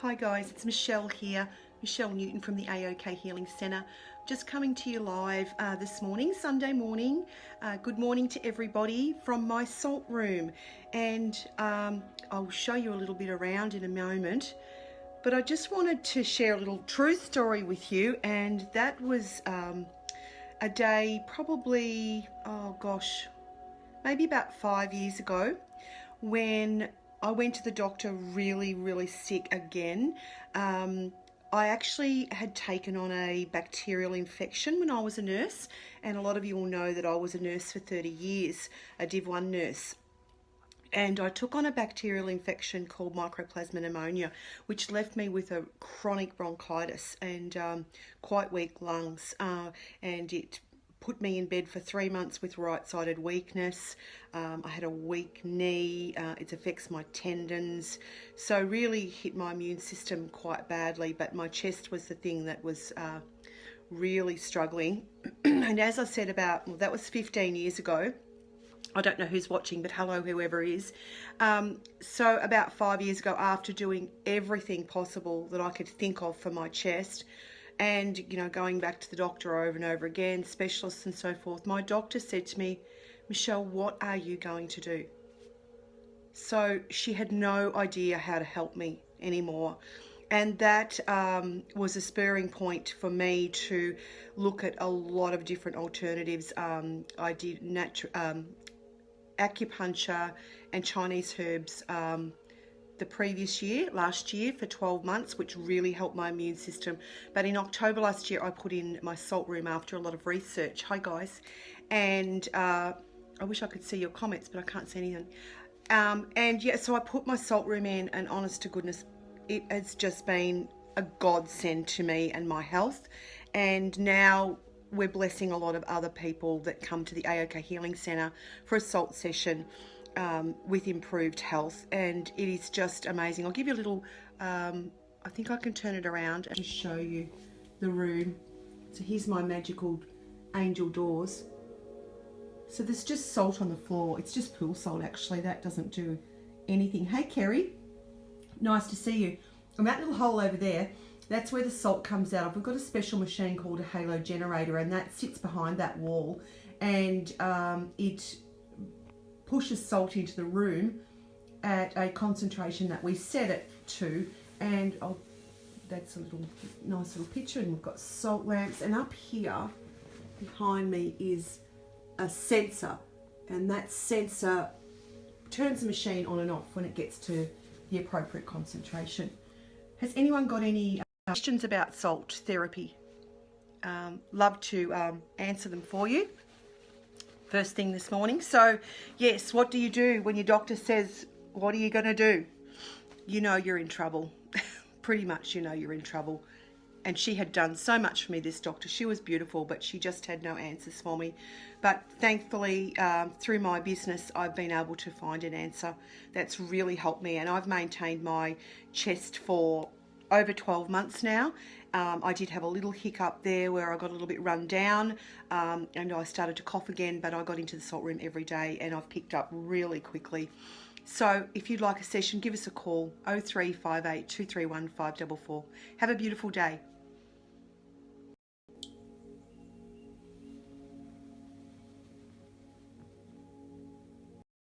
Hi guys, it's Michelle here, Michelle Newton from the AOK Healing Centre. Just coming to you live this morning, Sunday morning. Good morning to everybody from my salt room, and I'll show you a little bit around in a moment. But I just wanted to share a little true story with you, and that was a day probably, oh gosh, maybe about 5 years ago, when I went to the doctor really sick again. I actually had taken on a bacterial infection when I was a nurse, and a lot of you will know that I was a nurse for 30 years, a Div 1 nurse. And I took on a bacterial infection called Mycoplasma pneumonia, which left me with a chronic bronchitis and quite weak lungs, and it put me in bed for 3 months with right-sided weakness. I had a weak knee. It affects my tendons, so really hit my immune system quite badly, but my chest was the thing that was really struggling. And as I said, that was 15 years ago. I don't know who's watching, but hello, whoever is. So about 5 years ago, after doing everything possible that I could think of for my chest, and going back to the doctor over and over again, specialists and so forth, my doctor said to me, Michelle, what are you going to do? So she had no idea how to help me anymore. And that was a spurring point for me to look at a lot of different alternatives. I did acupuncture and Chinese herbs last year for 12 months, which really helped my immune system. But in October last year, I put in my salt room after a lot of research. Hi guys. And I wish I could see your comments, but I can't see anything. And yeah, so I put my salt room in, and honest to goodness, it has just been a godsend to me and my health. And now we're blessing a lot of other people that come to the AOK Healing Centre for a salt session with improved health, and it is just amazing. I'll give you a little, I think I can turn it around and show you the room. So here's my magical angel doors. So there's just salt on the floor. It's just pool salt, actually. That doesn't do anything. Hey Kerry, nice to see you. And that little hole over there, that's where the salt comes out of. We've got a special machine called a halo generator, and that sits behind that wall, and it pushes salt into the room at a concentration that we set it to. And that's a nice little picture, and we've got salt lamps, and up here behind me is a sensor, and that sensor turns the machine on and off when it gets to the appropriate concentration. Has anyone got any questions about salt therapy? Love to answer them for you first thing this morning. So yes, what do you do when your doctor says, what are you going to do? You know you're in trouble. Pretty much you know you're in trouble. And she had done so much for me, this doctor. She was beautiful, but she just had no answers for me. But thankfully, through my business, I've been able to find an answer that's really helped me. And I've maintained my chest for over 12 months now. I did have a little hiccup there where I got a little bit run down, and I started to cough again, but I got into the salt room every day, and I've picked up really quickly. So if you'd like a session, give us a call, 0358 231 544. Have a beautiful day.